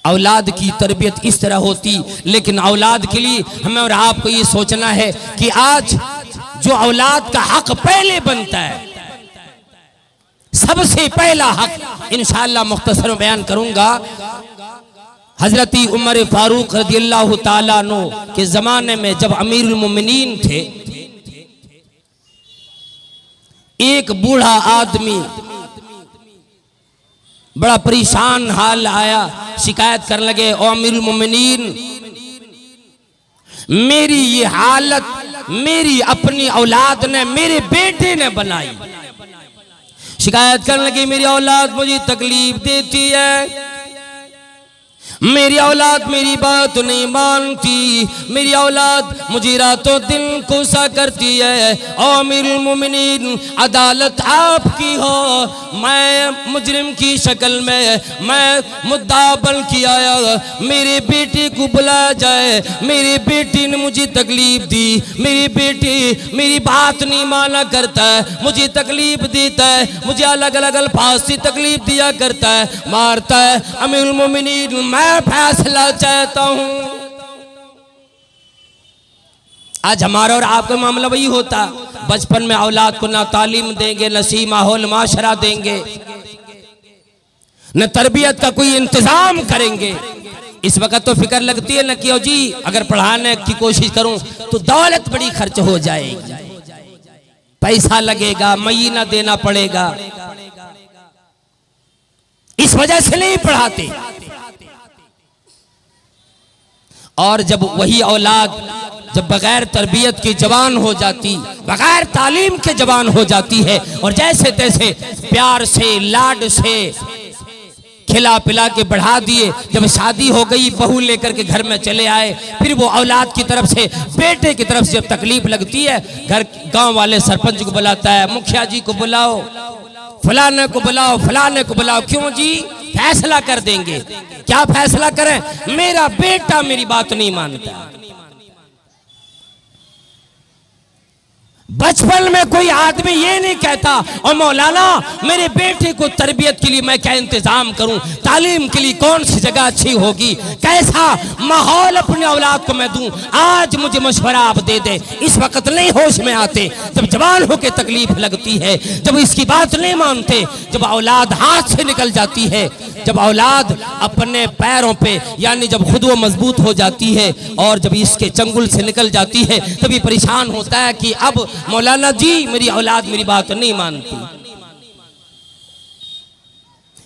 औलाद की तरबियत इस तरह होती। लेकिन औलाद के लिए हमें और आपको ये सोचना है कि आज जो औलाद का हक पहले बनता है, सबसे पहला हक इंशाअल्लाह मुख्तसर बयान करूंगा। हजरती उमर फारूक रज़ियल्लाहु ताला अन्हु के जमाने में जब अमीरुल मोमिनीन थे, एक बूढ़ा आदमी बड़ा परेशान हाल आया, शिकायत करने लगे, ओ अमीरुल मोमिनीन, मेरी ये हालत मेरी अपनी औलाद ने, मेरे बेटे ने बनाई। शिकायत करने लगे, मेरी औलाद मुझे तकलीफ देती है, मेरी औलाद मेरी बात नहीं मानती, मेरी औलाद मुझे रातों दिन गुस्सा करती है। ओ अमीरुल मोमिनीन, अदालत आपकी हो, मैं मुजरिम की शक्ल में मैं मुद्दा बन के आया, मेरे बेटे को बुलाया जाए, मेरे बेटे ने मुझे तकलीफ दी, मेरी बेटी मेरी बात नहीं माना करता है, मुझे तकलीफ देता है, मुझे अलग अलग अल्फाज से तकलीफ दिया करता है, मारता है। अमीरुल मोमिनीन, मैं फैसला चाहता हूं। आज हमारा और आपका मामला वही होता, बचपन में औलाद को ना तालीम देंगे, न सी माहौल माशरा देंगे, न तरबियत का कोई इंतजाम करेंगे। इस वक्त तो फिक्र लगती है न कि जी अगर पढ़ाने की कोशिश करूं तो दौलत बड़ी खर्च हो जाएगी, पैसा लगेगा, महीना देना पड़ेगा, इस वजह से नहीं पढ़ाते। और जब वही औलाद जब बगैर तरबियत की जवान हो जाती, बगैर तालीम के जवान हो जाती है, और जैसे तैसे प्यार से लाड से खिला पिला के बढ़ा दिए, जब शादी हो गई, बहू लेकर के घर में चले आए, फिर वो औलाद की तरफ से, बेटे की तरफ से जब तकलीफ लगती है, घर गांव वाले सरपंच को बुलाता है, मुखिया जी को बुलाओ, फलाने को बुलाओ, फलाने को बुलाओ, क्यों जी? फैसला कर देंगे। क्या फैसला करें? मेरा बेटा मेरी बात नहीं मानता। बचपन में कोई आदमी ये नहीं कहता, और मौलाना मेरे बेटे को तरबियत के लिए मैं क्या इंतजाम करूं, तालीम के लिए कौन सी जगह अच्छी होगी, कैसा माहौल अपने औलाद को मैं दूं, आज मुझे मशवरा आप दे दे। इस वक्त नहीं होश में आते, जब जवान होकर तकलीफ लगती है, जब इसकी बात नहीं मानते, जब औलाद हाथ से निकल जाती है, जब औलाद अपने पैरों पे यानी जब खुद वो मजबूत हो जाती है और जब इसके चंगुल से निकल जाती है, तभी परेशान होता है कि अब मौलाना जी मेरी औलाद मेरी बात नहीं मानती।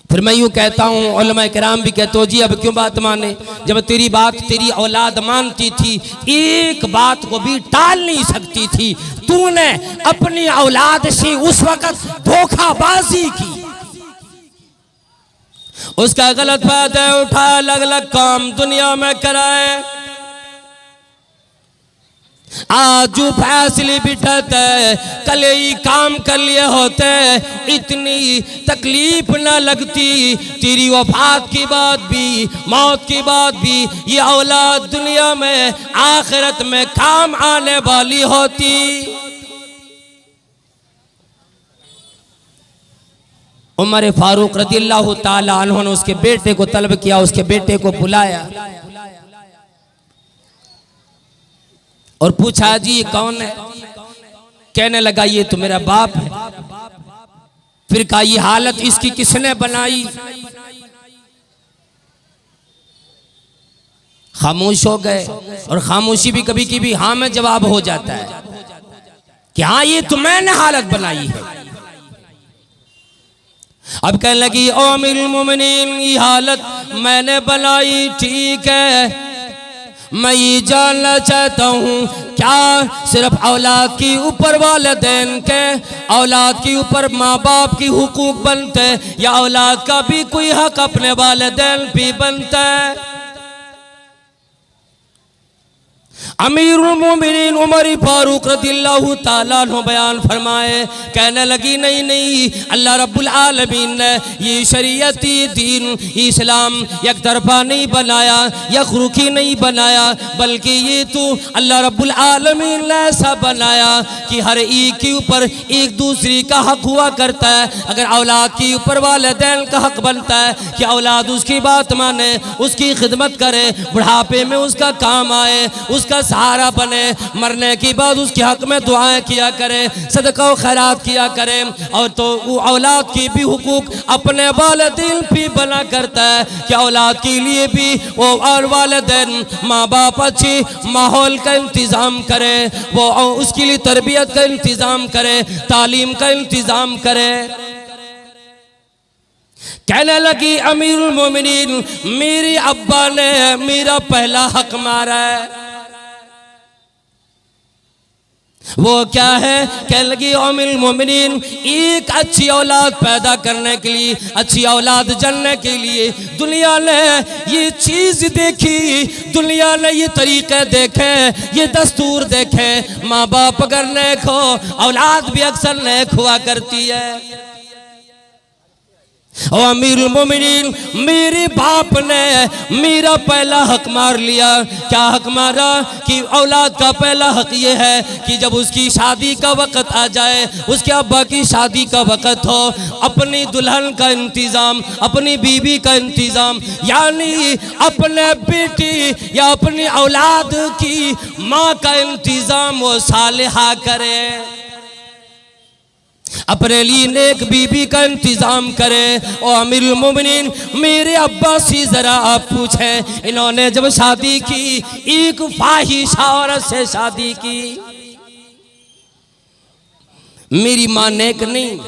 फिर मैं यूं कहता हूं, उलमा किराम भी कहते हो, जी अब क्यों बात माने, जब तेरी बात तेरी औलाद मानती थी, एक बात को भी टाल नहीं सकती थी, तूने अपनी औलाद से उस वक्त धोखाबाजी की, उसका गलत फायदा उठा, अलग अलग काम दुनिया में कराए, आज जो फैसले बिठाते कल ही काम कर लिए होते, इतनी तकलीफ न लगती, तेरी वफात की बात भी, मौत की बात भी, ये औलाद दुनिया में आखिरत में काम आने वाली होती। उमर फारूक रज़ियल्लाहु ताला अन्हु ने उसके बेटे को तलब किया, उसके बेटे को बुलाया और पूछा, जी ये कौन है? कहने लगा, ये तो मेरा बाप है। फिर कहा, ये हालत इसकी किसने बनाई? खामोश हो गए, और खामोशी भी कभी कभी हाँ में जवाब हो जाता है कि हाँ ये तो मैंने हालत बनाई है। अब कहने लगी, ओ अमीरुल मोमिनीन, ये हालत मैंने बनाई, ठीक है, मैं ये जानना चाहता हूँ, क्या सिर्फ औलाद के ऊपर वालिदैन के, औलाद के ऊपर माँ बाप की हुकूक बनते हैं, या औलाद का भी कोई हक अपने वालिदैन भी बनता है? अमीरुल मोमिनीन उमर फारूक रज़ियल्लाहु ताला अन्हु बयान फरमाए, कहने लगी नहीं नहीं, अल्लाह रब्बुल आलमीन ने ये शरीयती दीन इस्लाम एक तरफा नहीं बनाया, यखरुखी नहीं बनाया, बल्कि ये तो अल्लाह रब्बुल आलमीन ने ऐसा बनाया कि हर एक के ऊपर एक दूसरे का हक हुआ करता है। अगर औलाद के ऊपर वालिदैन का हक बनता है कि औलाद उसकी बात माने, उसकी खिदमत करे, बुढ़ापे में उसका काम आए, उसका सहारा बने, मरने के बाद उसके हक में दुआएं किया करे, सदका व खैरात किया करे। और तो वो औलाद की भी हुकूक अपने वालिदैन भी बना करता है कि औलाद के लिए भी वो और वालिदैन माँ बाप अच्छी माहौल का इंतज़ाम करे, वो उसके लिए तरबियत का इंतज़ाम करे, तालीम का इंतज़ाम करे। कहने लगी अमीरुल मोमिनीन, मेरे अब्बा ने मेरा पहला हक मारा है। वो क्या है? कहने लगी अमीरुल मोमिनीन, एक अच्छी औलाद पैदा करने के लिए, अच्छी औलाद जनने के लिए दुनिया ने ये चीज़ देखी, दुनिया ने ये तरीक़े देखे, ये दस्तूर देखे। माँ बाप अगर नेक हो, औलाद भी अक्सर नेक हुआ करती है। और अमीरुल मोमिनीन, मेरे बाप ने मेरा पहला हक मार लिया। क्या हक मारा? कि औलाद का पहला हक ये है कि जब उसकी शादी का वक़्त आ जाए, उसके अब्बा की शादी का वक़्त हो, अपनी दुल्हन का इंतज़ाम, अपनी बीवी का इंतज़ाम, यानी अपने बेटी या अपनी औलाद की माँ का इंतज़ाम वो सालिहा करे, अपने लिए नेक बीबी का इंतज़ाम करे। और अमीरुल मोमिनीन, मेरे अब्बा से ज़रा आप पूछें, इन्होंने जब शादी की, एक फाहिशा औरत से शादी की, मेरी माँ नेक नहीं।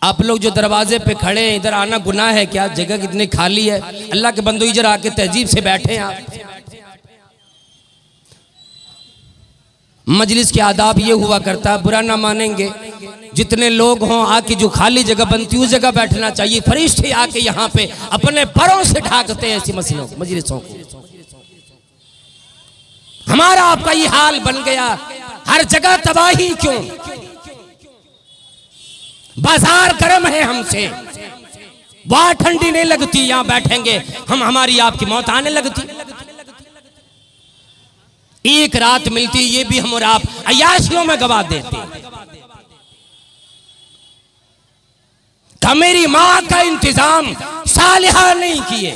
आप लोग जो दरवाजे पे खड़े हैं, इधर आना गुनाह है क्या? जगह कितनी खाली है। अल्लाह के बंदो इधर आके तहजीब से बैठे हैं आप। मजलिस के आदाब ये हुआ करता है, बुरा ना मानेंगे, जितने लोग हों आके जो खाली जगह बनती उस जगह बैठना चाहिए। फरिश्ते आके यहाँ पे अपने परों से ढाकते हैं ऐसी मजलिसों को। हमारा आपका ये हाल बन गया, हर जगह तबाही क्यों? बाजार गर्म है हमसे, वहां ठंडी नहीं लगती, यहाँ बैठेंगे हम, हमारी आपकी मौत आने लगती। एक रात मिलती, ये भी हम और आप अय्याशियों में गवा देते। का मेरी माँ का इंतजाम सालिहा नहीं किए।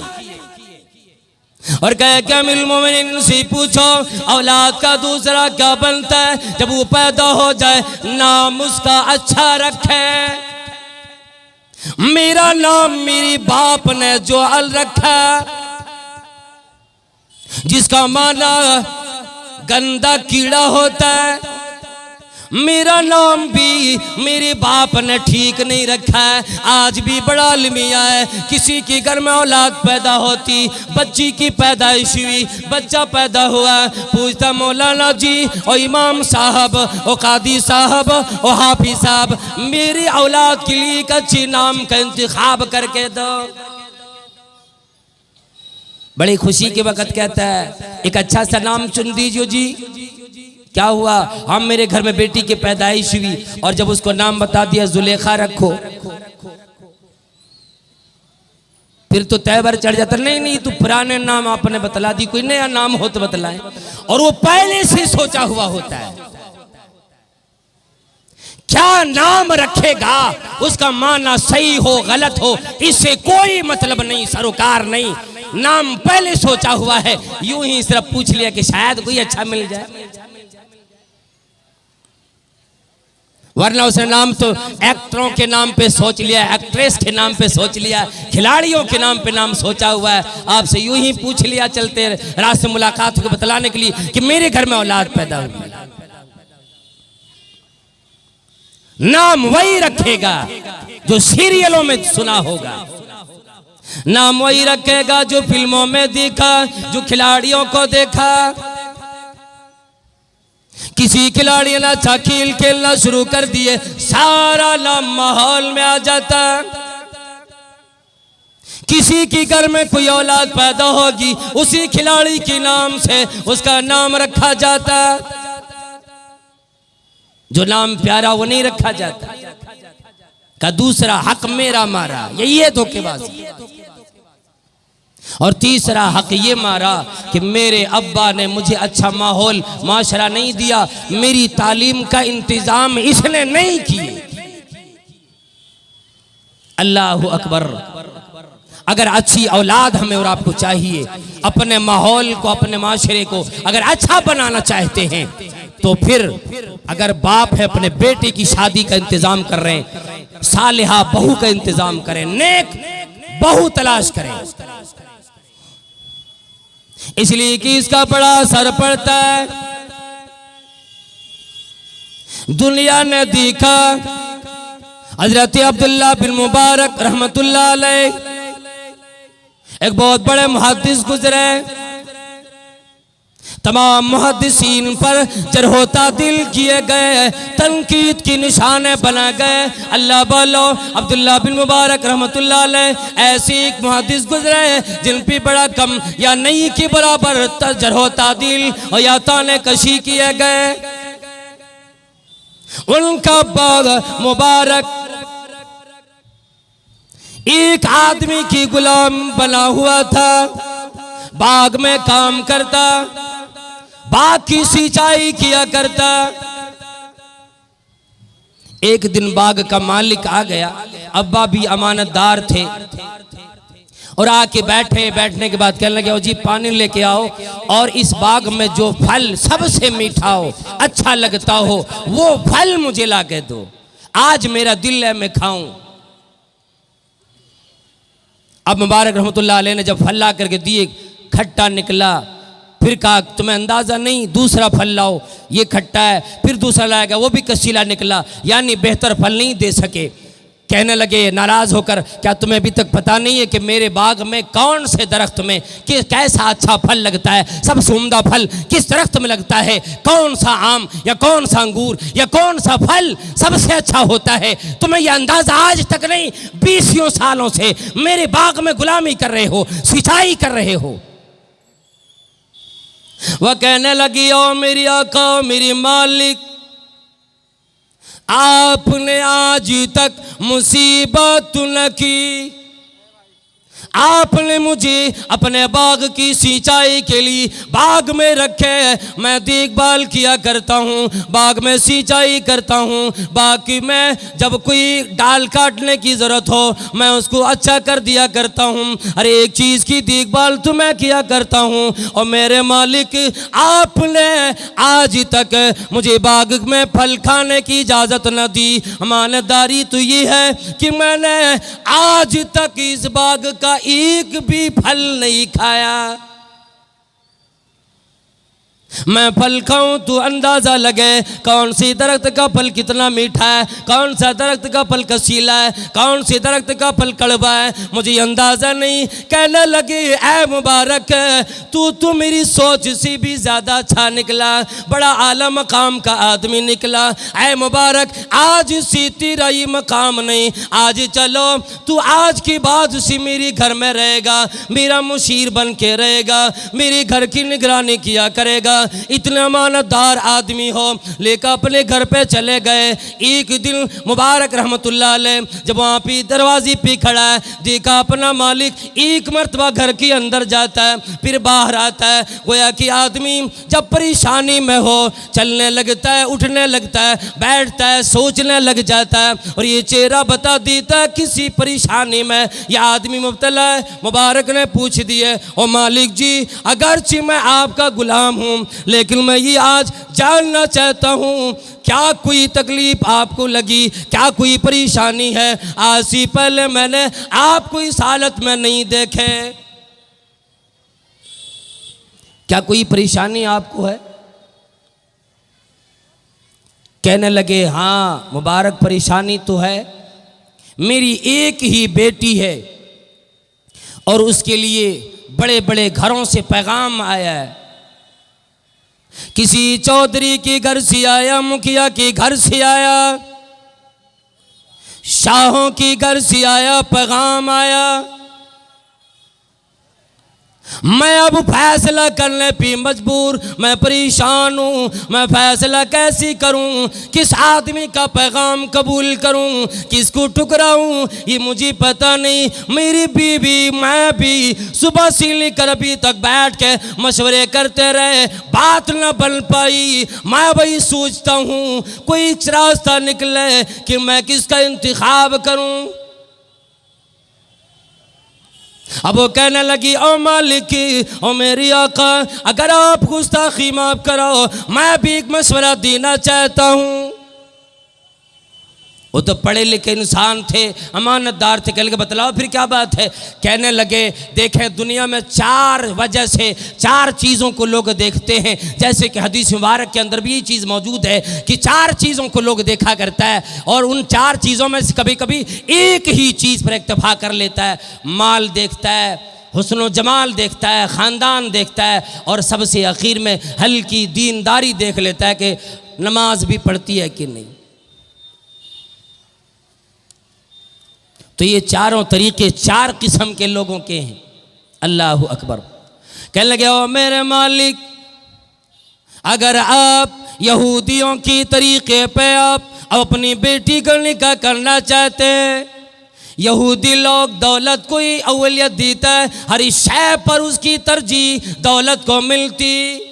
और कहे क्या अमीरुल मोमिनीन से पूछो, औलाद का दूसरा क्या बनता है? जब वो पैदा हो जाए, नाम उसका अच्छा रखे। मेरा नाम मेरी बाप ने जो अल रखा, जिसका माना गंदा कीड़ा होता है, मेरा नाम भी मेरे बाप ने ठीक नहीं रखा है। आज भी बड़ा अलमिया है, किसी के घर में औलाद पैदा होती, बच्ची की पैदाइश हुई, बच्चा पैदा हुआ, पूछता मौलाना जी और इमाम साहब और कादी साहब और हाफिज साहब, मेरी औलाद के लिए एक अच्छी नाम का इंतखाब करके दो। बड़ी खुशी के वक्त कहता है, एक अच्छा सा नाम चुन दीजिए जी। क्या हुआ? हम, मेरे घर में बेटी की पैदाइश हुई और जब उसको नाम बता दिया जुलेखा रखो, फिर तो तैबर चढ़ जाता, नहीं नहीं तू पुराने नाम आपने बतला दी, कोई नया नाम हो तो बतलाए। और वो पहले से सोचा हुआ होता है, क्या नाम रखेगा उसका माना सही हो गलत हो इससे कोई मतलब नहीं, सरोकार नहीं, नाम पहले सोचा हुआ है। यूं ही सिर्फ पूछ लिया कि शायद कोई अच्छा मिल जाए, वरना उसने नाम तो एक्टरों के नाम पे सोच लिया, एक्ट्रेस के नाम पे सोच लिया, खिलाड़ियों के नाम पे नाम सोचा हुआ है। आपसे यूं ही पूछ लिया चलते रात से मुलाकात को बतलाने के लिए कि मेरे घर में औलाद पैदा हुई। नाम वही रखेगा जो सीरियलों में सुना होगा, नाम वही रखेगा जो फिल्मों में देखा, जो खिलाड़ियों को देखा। किसी खिलाड़ी ने अच्छा खेल खेलना शुरू कर दिए, सारा नाम माहौल में आ जाता। किसी के घर में कोई औलाद पैदा होगी, उसी खिलाड़ी के नाम से उसका नाम रखा जाता। जो नाम प्यारा वो नहीं रखा जाता। का दूसरा हक मेरा मारा, यही है धोखेबाजी। और तीसरा हक ये मारा कि मेरे अब्बा ने मुझे अच्छा माहौल माशरा नहीं दिया, मेरी तालीम का इंतजाम इसने नहीं किया। अल्लाह अकबर। अगर अच्छी औलाद हमें और आपको चाहिए, अपने माहौल को, अपने माशरे को अगर अच्छा बनाना चाहते हैं, तो फिर अगर बाप है अपने बेटे की शादी का इंतजाम कर रहे हैं, सालिहा बहू का इंतजाम करें, नेक बहू तलाश करें। इसलिए कि इसका बड़ा असर पड़ता है। दुनिया ने देखा हजरत अब्दुल्ला बिन मुबारक रहमतुल्लाह अलैह एक बहुत बड़े मुहद्दिस गुजरे, तमाम मुहद्दिसीन पर जरह तादिल किए गए, तनकीद की निशाने बना गए। अल्लाह बोलो अब्दुल्ला बिन मुबारक रहमतुल्लाह अलैह ऐसे एक मुहद्दिस गुजरे जिन पे बड़ा कम या नहीं के बराबर जरह तादिल और या ताने कशी किए गए। उनका बाग मुबारक एक आदमी की गुलाम बना हुआ था, बाग में काम करता, बाग की सिंचाई किया करता। एक दिन बाग का मालिक आ गया, अब्बा भी अमानतदार थे, और आके बैठे। बैठने के बाद कहने लगे, ओ जी पानी लेके आओ, और इस बाग में जो फल सबसे मीठा हो, अच्छा लगता हो, वो फल मुझे ला के दो, आज मेरा दिल है मैं खाऊं। अब मुबारक रहमतुल्लाह अलैह ने जब फल ला करके दिए, खट्टा निकला। फिर कहा तुम्हें अंदाजा नहीं, दूसरा फल लाओ, ये खट्टा है। फिर दूसरा लाया गया, वो भी कसीला निकला, यानी बेहतर फल नहीं दे सके। कहने लगे नाराज होकर, क्या तुम्हें अभी तक पता नहीं है कि मेरे बाग में कौन से दरख्त में कि कैसा अच्छा फल लगता है, सबसे उम्दा फल किस दरख्त में लगता है, कौन सा आम या कौन सा अंगूर या कौन सा फल सबसे अच्छा होता है। तुम्हें यह अंदाजा आज तक नहीं, 20 सालों से मेरे बाग में गुलामी कर रहे हो, सिंचाई कर रहे हो। वह कहने लगी, ओ मेरी आका, मेरी मालिक, आपने आज तक मुसीबत न की, आपने मुझे अपने बाग की सिंचाई के लिए बाग में रखे, मैं देखभाल किया करता हूँ, बाग में सिंचाई करता हूँ, बाकी में जब कोई डाल काटने की ज़रूरत हो मैं उसको अच्छा कर दिया करता हूँ, हर एक चीज़ की देखभाल तो मैं किया करता हूँ। और मेरे मालिक, आपने आज तक मुझे बाग में फल खाने की इजाज़त न दी। अमानतदारी तो ये है कि मैंने आज तक इस बाग का एक भी फल नहीं खाया। मैं फल खाऊं तो अंदाजा लगे कौन सी दरख्त का फल कितना मीठा है, कौन सा दरख्त का फल कसीला है, कौन सी दरख्त का फल कड़वा है, मुझे अंदाजा नहीं। कहने लगे, ऐ मुबारक, तू मेरी सोच से भी ज्यादा अच्छा निकला, बड़ा आला मकाम का आदमी निकला। ऐ मुबारक, आज से तेरा ये मकाम नहीं, आज चलो तू आज के बाद से मेरे घर में रहेगा, मेरा मुशीर बन के रहेगा, मेरे घर की निगरानी किया करेगा। इतना अमानतदार आदमी हो। लेकर अपने घर पे चले गए। एक दिन मुबारक रहमतुल्लाह अलैह जब वहाँ पे दरवाजे पे खड़ा है, देखा अपना मालिक एक मर्तबा घर के अंदर जाता है, फिर बाहर आता है। गोया कि आदमी जब परेशानी में हो चलने लगता है, उठने लगता है, बैठता है, सोचने लग जाता है, और ये चेहरा बता देता है किसी परेशानी में यह आदमी मुब्तला है। मुबारक ने पूछ दिए, ओ मालिक जी, अगरचे मैं आपका गुलाम हूँ, लेकिन मैं ये आज जानना चाहता हूँ, क्या कोई तकलीफ आपको लगी, क्या कोई परेशानी है? आज से पहले मैंने आपको इस हालत में नहीं देखे, क्या कोई परेशानी आपको है? कहने लगे, हाँ मुबारक, परेशानी तो है, मेरी एक ही बेटी है और उसके लिए बड़े बड़े घरों से पैगाम आया है। किसी चौधरी के घर से आया, मुखिया के घर से आया, शाहों के घर से आया, पैगाम आया मैं अब फैसला करने पे मजबूर, मैं परेशान हूँ। मैं फैसला कैसे करूँ, किस आदमी का पैगाम कबूल करूँ, किसको ठुकराऊँ, ये मुझे पता नहीं। मेरी बीवी मैं भी सुबह से लेकर अभी तक बैठ के मशवरे करते रहे, बात न बन पाई। मैं वही सोचता हूँ कोई रास्ता निकले कि मैं किसका इंतखाब करूँ। अब वो कहने लगी, ओ मालिक, ओ मेरी आका, अगर आप गुस्ताखी माफ करो, मैं भी एक मशवरा देना चाहता हूँ। वो तो पढ़े लिखे इंसान थे, अमानतदार थे। कहने लगे बतलाओ फिर क्या बात है। कहने लगे देखें, दुनिया में 4 वजह से 4 चीज़ों को लोग देखते हैं। जैसे कि हदीस मुबारक के अंदर भी ये चीज़ मौजूद है कि 4 चीज़ों को लोग देखा करता है, और उन 4 चीज़ों में से कभी कभी एक ही चीज़ पर इक्तफा कर लेता है। माल देखता है, हुस्न जमाल देखता है, ख़ानदान देखता है, और सबसे आखिर में हल्की दीनदारी देख लेता है कि नमाज भी पढ़ती है कि नहीं। तो ये चारों तरीके 4 किस्म के लोगों के हैं। अल्लाह अकबर। कहने लगे, ओ मेरे मालिक, अगर आप यहूदियों की तरीके पे आप अपनी बेटी का निकाह करना चाहते हैं, यहूदी लोग दौलत को ही अव्वलियत देता है, हर शय पर उसकी तरजीह दौलत को मिलती।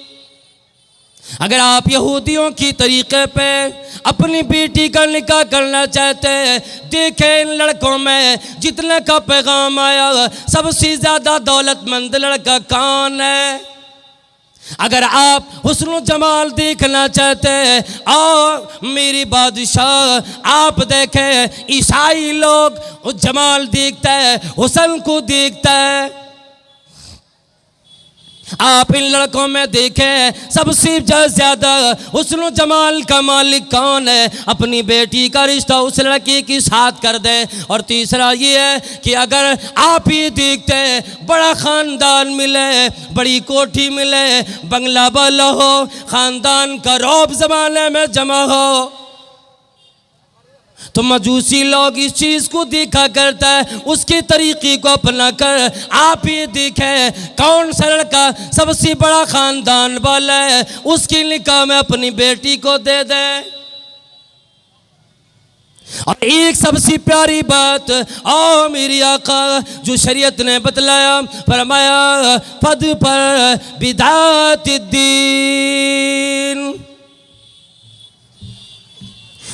अगर आप यहूदियों की तरीके पे अपनी बेटी का निकाह करना चाहते हैं, देखें इन लड़कों में जितने का पैगाम आया, सबसे ज़्यादा दौलतमंद लड़का कौन है। अगर आप हुस्न जमाल देखना चाहते हैं, और मेरी बादशाह आप देखें, ईसाई लोग जमाल देखता है, हुस्न को देखता है। आप इन लड़कों में देखें, सबसे ज़्यादा हुस्न जमाल का मालिक कौन है। अपनी बेटी का रिश्ता उस लड़की के साथ कर दें। और तीसरा ये है कि अगर आप ये देखते हैं, बड़ा ख़ानदान मिले, बड़ी कोठी मिले, बंगला वाला हो, ख़ानदान का रौब ज़माने में जमा हो, तो मजूसी लोग इस चीज़ को देखा करता है, उसके तरीक़े को अपना कर। आप ये देखें, कौन सा लड़का सबसे बड़ा ख़ानदान वाला है, उसके निकाह में अपनी बेटी को दे दे। और एक सबसे प्यारी बात, ओ मेरी आका, जो शरीयत ने बतलाया, फरमाया पद पर बिदात दीन,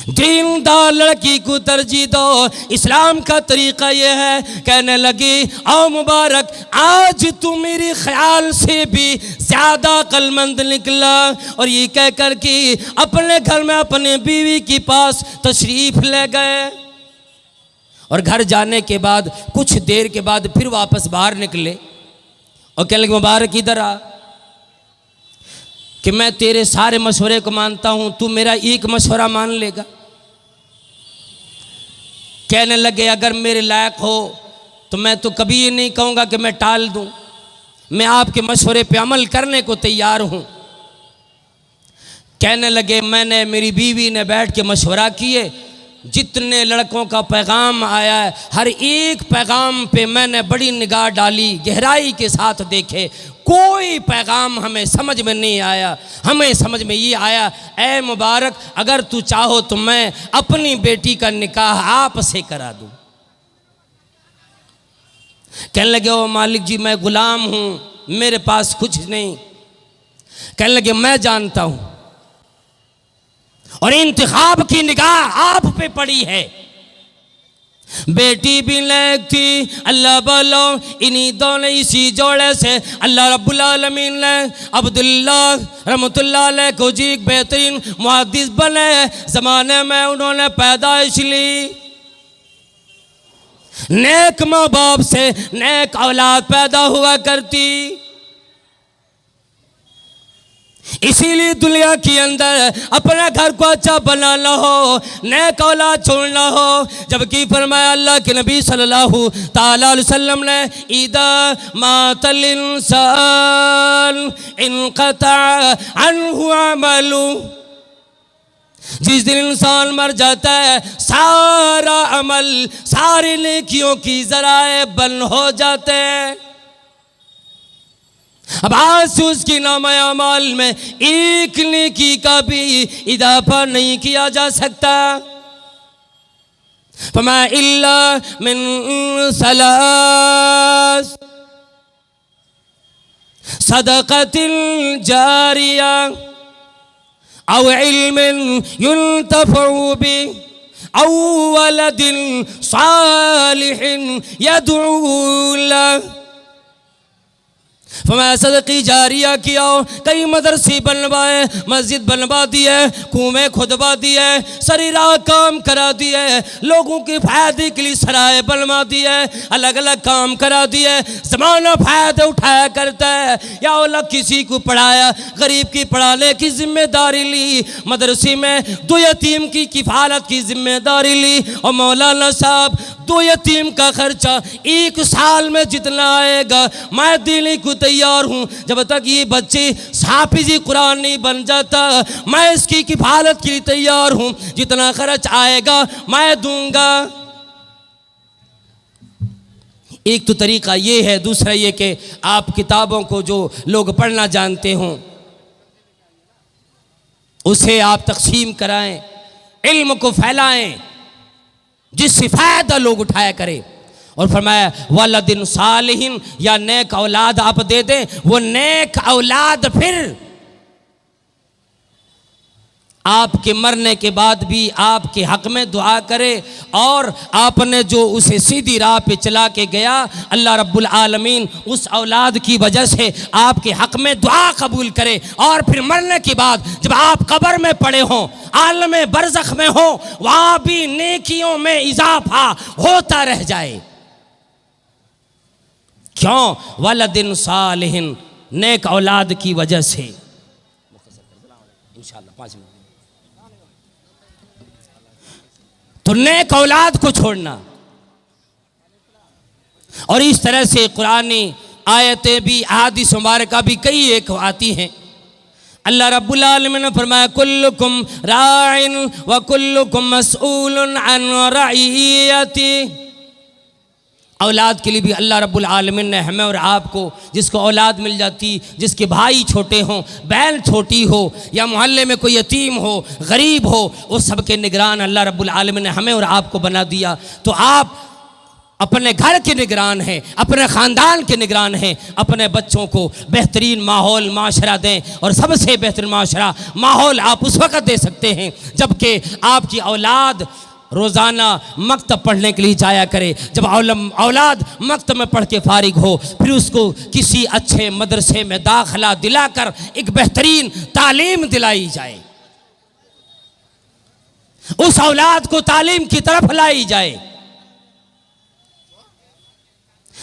दीनदार लड़की को तरजीह दो। इस्लाम का तरीक़ा यह है। कहने लगी, आओ मुबारक, आज तू मेरे ख्याल से भी ज़्यादा अक्लमंद निकला। और ये कह कर कि अपने घर में अपने बीवी के पास तशरीफ़ ले गए, और घर जाने के बाद कुछ देर के बाद फिर वापस बाहर निकले और कहने लगे, मुबारक इधर आ, कि मैं तेरे सारे मशवरे को मानता हूँ, तू मेरा एक मशवरा मान लेगा। कहने लगे, अगर मेरे लायक हो तो मैं तो कभी ये नहीं कहूँगा कि मैं टाल दूँ, मैं आपके मशवरे पे अमल करने को तैयार हूँ। कहने लगे, मैंने मेरी बीवी ने बैठ के मशवरा किए, जितने लड़कों का पैगाम आया है, हर एक पैगाम पे मैंने बड़ी निगाह डाली, गहराई के साथ देखे, कोई पैगाम हमें समझ में नहीं आया। हमें समझ में ये आया, ऐ मुबारक, अगर तू चाहो तो मैं अपनी बेटी का निकाह आप से करा दूँ। कहने लगे, ओ मालिक जी, मैं गुलाम हूँ, मेरे पास कुछ नहीं। कहने लगे, मैं जानता हूँ, और इंतखाब की निगाह आप पे पड़ी है। बेटी भी लायक थी, अल्लाह बोलो, इन्हीं दोनों इसी जोड़े से अल्लाह रब्बुल आलमीन ने अब्दुल्ला रहमतुल्लाह अलैह को जी एक बेहतरीन मुहद्दिस बने। ज़माने में उन्होंने पैदाइश ली, नेक माँ बाप से नेक औलाद पैदा हुआ करती। इसीलिए दुनिया के अंदर अपना घर को अच्छा बनाना हो, नेक औलाद छोड़ना हो। जबकि फरमाया अल्लाह के नबी सल्लल्लाहु ताला अलैहि वसल्लम ने, इदा मातल इंसान इनक़ता अन्हु अमलु, जिस दिन इंसान मर जाता है, सारा अमल, सारी नेकियों की ज़राए बंद हो जाते हैं। अब आज से उसकी नामा अमाल में एक नेकी का भी इजाफा नहीं किया जा सकता। फमा इल्ला मिन सलास सदक़तिल जारिया औ इल्मिन युंतफ़उ बि औ वलदिन सालिहिन यदऊ लह। फरमा सदक़ी जारिया किया, कई मदरसे बनवाए, मस्जिद बनवा दिए, कुएं खुदवा दिए, सारी राह काम करा दिए, लोगों के फायदे के लिए सराय बनवा दिए, अलग अलग काम करा दिए। ज़माना फायदा उठाया करता है। या अल्लाह किसी को पढ़ाया, गरीब की पढ़ाने की जिम्मेदारी ली, मदरसे में 2 यतीम की किफ़ालत की जिम्मेदारी ली, और मौलाना साहब 2 यतीम का खर्चा 1 साल में जितना आएगा मैं देने को तैयार हूँ। जब तक ये बच्चे हाफिज़ कुरान नहीं बन जाता मैं इसकी किफ़ालत के लिए तैयार हूँ, जितना खर्च आएगा मैं दूंगा। एक तो तरीका ये है। दूसरा ये कि आप किताबों को जो लोग पढ़ना जानते हों उसे आप तकसीम कराएं, इल्म को फैलाएं जिससे फ़ायदा लोग उठाया करें। और फरमाया वलदिन सालिहिन, या नेक औलाद आप दे दें। वो नेक औलाद फिर आपके मरने के बाद भी आपके हक़ में दुआ करे, और आपने जो उसे सीधी राह पे चला के गया अल्लाह रब्बुल आलमीन उस औलाद की वजह से आपके हक़ में दुआ कबूल करे। और फिर मरने के बाद जब आप कब्र में पड़े हों, आलम बरज़ख में हो, वहाँ भी नेकियों में इजाफा होता रह जाए। क्यों? वलदिन सालिहिन, नेक औलाद की वजह से। इंशाअल्लाह 5 मिनट। तो नेक औलाद को छोड़ना, और इस तरह से कुरानी आयतें भी, अहादीस मुबारका भी कई एक आती हैं। अल्लाह रब्बुल आलमीन ने फरमाया कुल्लुकुम राइन व कुल्लुकुम मसऊलुन अन रइयती। औलाद के लिए भी अल्लाह रब्बुल आलमीन ने हमें और आपको, जिसको औलाद मिल जाती, जिसके भाई छोटे हों, बहन छोटी हो, या मोहल्ले में कोई यतीम हो, गरीब हो, उस सब के निगरान अल्लाह रब्बुल आलमीन ने हमें और आपको बना दिया। तो आप अपने घर के निगरान हैं, अपने ख़ानदान के निगरान हैं। अपने बच्चों को बेहतरीन माहौल माशरा दें, और सबसे बेहतरीन माशरा माहौल आप उस वक़्त दे सकते हैं जबकि आपकी औलाद रोज़ाना मकतब पढ़ने के लिए जाया करे। जब औलाद मकतब में पढ़ के फारिग हो, फिर उसको किसी अच्छे मदरसे में दाखिला दिलाकर एक बेहतरीन तालीम दिलाई जाए, उस औलाद को तालीम की तरफ लाई जाए।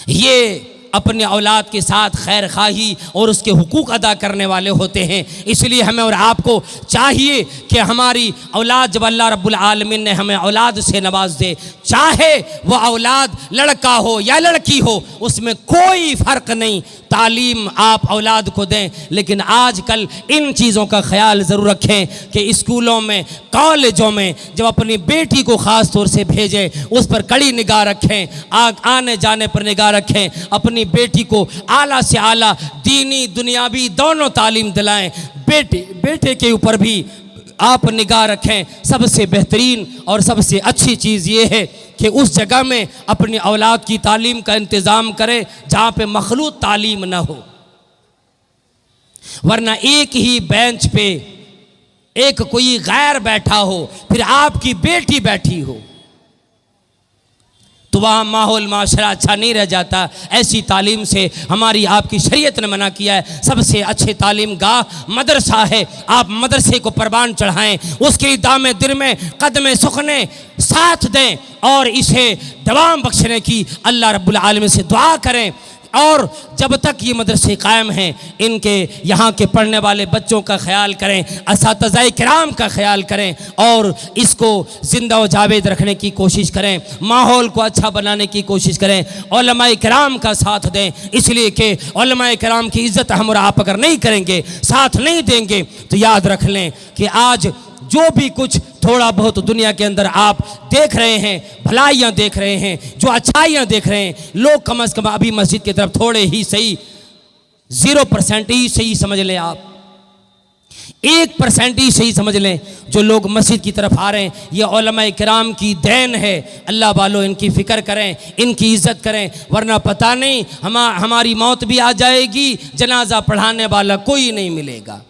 ये अपने औलाद के साथ खैर खाही और उसके हुकूक अदा करने वाले होते हैं। इसलिए हमें और आपको चाहिए कि हमारी औलाद, जब अल्लाह रब्बुल आलमीन ने हमें औलाद से नवाज दे, चाहे वह औलाद लड़का हो या लड़की हो, उसमें कोई फ़र्क नहीं, तालीम आप औलाद को दें। लेकिन आजकल इन चीज़ों का ख्याल ज़रूर रखें कि स्कूलों में, कॉलेजों में जब अपनी बेटी को ख़ास तौर से भेजें, उस पर कड़ी निगाह रखें, आने जाने पर निगाह रखें, अपनी बेटी को आला से आला दीनी दुनियावी दोनों तालीम दिलाएं। बेटे के ऊपर भी आप निगाह रखें। सबसे बेहतरीन और सबसे अच्छी चीज़ ये है कि उस जगह में अपनी औलाद की तालीम का इंतज़ाम करें जहाँ पे मखलूत तालीम ना हो। वरना एक ही बेंच पे एक कोई गैर बैठा हो, फिर आपकी बेटी बैठी हो, तो वहाँ माहौल माशरा अच्छा नहीं रह जाता। ऐसी तालीम से हमारी आपकी शरीयत ने मना किया है। सबसे अच्छे तालीम गाह मदरसा है। आप मदरसे को परवान चढ़ाएं, उसके लिए दामे दिल में कदम सुखने साथ दें, और इसे दवाम बख्शने की अल्लाह रब्बुल आलमीन से दुआ करें। और जब तक ये मदरसे कायम हैं, इनके यहाँ के पढ़ने वाले बच्चों का ख्याल करें, असातिज़ाए किराम का ख्याल करें, और इसको ज़िंदा व जावेद रखने की कोशिश करें, माहौल को अच्छा बनाने की कोशिश करें, उलमाए किराम का साथ दें। इसलिए कि उलमाए किराम की इज़्ज़त हम और आप अगर नहीं करेंगे, साथ नहीं देंगे, तो याद रख लें कि आज जो भी कुछ थोड़ा बहुत दुनिया के अंदर आप देख रहे हैं, भलाइयाँ देख रहे हैं, जो अच्छाइयाँ देख रहे हैं, लोग कम से कम अभी मस्जिद की तरफ थोड़े ही सही 0% ही सही समझ लें आप, 1% ही सही समझ लें। जो लोग मस्जिद की तरफ आ रहे हैं, ये उलमा किराम की देन है। अल्लाह वालों, इनकी फ़िक्र करें, इनकी इज़्ज़त करें, वरना पता नहीं हमारी मौत भी आ जाएगी, जनाजा पढ़ाने वाला कोई नहीं मिलेगा,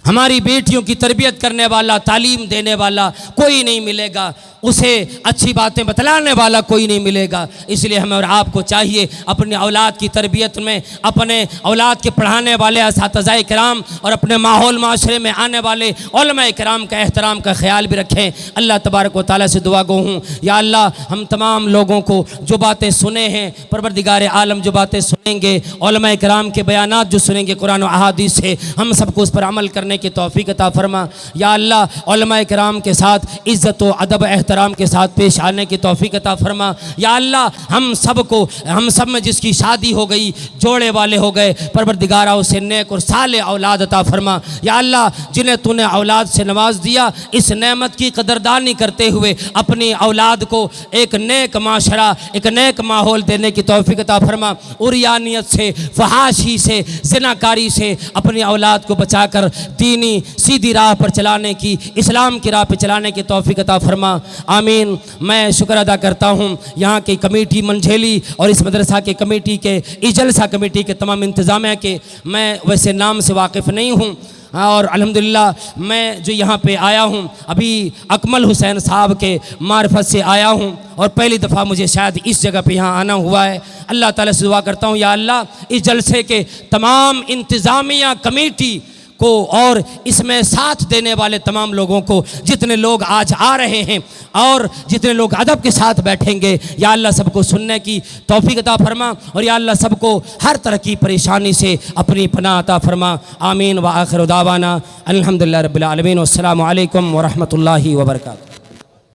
हमारी बेटियों की तरबियत करने वाला, तालीम देने वाला कोई नहीं मिलेगा, उसे अच्छी बातें बतलाने वाला कोई नहीं मिलेगा। इसलिए हमें और आपको चाहिए अपनी औलाद की तरबियत में, अपने औलाद के पढ़ाने वाले असातिज़ाए किराम और अपने माहौल माशरे में आने वाले उलमा किराम का एहतराम का ख्याल भी रखें। अल्लाह तबारक व तआला से दुआ गो हूँ, या अल्लाह हम तमाम लोगों को जो बातें सुने हैं, परवरदिगार आलम जो बातें सुनेंगे, उलमा किराम के बयानात जो सुनेंगे कुरान व अहादीस से, हम सबको उस पर अमल करने की तौफीक अता फरमा। या अल्लाह उलमा किराम के साथ इज़्ज़त व अदब एहतराम के साथ पेश आने की तौफीक अता फरमा। या अल्लाह हम सब में जिसकी शादी हो गई, जोड़े वाले हो गए, परवरदिगारा उसे नेक और साले औलाद अता फरमा। या अल्लाह जिन्हें तूने औलाद से नवाज दिया, इस नेमत की कदरदानी करते हुए अपनी औलाद को एक नेक माशरा, एक नेक माहौल देने की तौफीक अता फरमा। उरियानियत से, फहाशी से, ज़िनाकारी से अपनी औलाद को बचाकर दीनी सीधी राह पर चलाने की, इस्लाम की राह पर चलाने की तौफीक अता फरमा। आमीन। मैं शुक्र अदा करता हूँ यहाँ की कमेटी मंझेली और इस मदरसा के कमेटी के, इस जलसा कमेटी के तमाम इंतज़ामिया के। मैं वैसे नाम से वाकिफ़ नहीं हूँ, और अल्हम्दुलिल्लाह मैं जो यहाँ पे आया हूँ अभी अकमल हुसैन साहब के मार्फत से आया हूँ, और पहली दफ़ा मुझे शायद इस जगह पे यहाँ आना हुआ है। अल्लाह ताला से दुआ करता हूँ, या अल्लाह इस जलसे के तमाम इंतज़ामिया कमेटी को और इसमें साथ देने वाले तमाम लोगों को, जितने लोग आज आ रहे हैं और जितने लोग अदब के साथ बैठेंगे, या अल्लाह सबको सुनने की तौफीक अता फरमा, और या अल्लाह सबको हर तरह की परेशानी से अपनी पनाह अता फरमा। आमीन व आखिर दावाना अल्हम्दुलिल्लाह रब्बिल आलमीन। अस्सलामु अलैकुम व रहमतुल्लाहि व बरकातहू।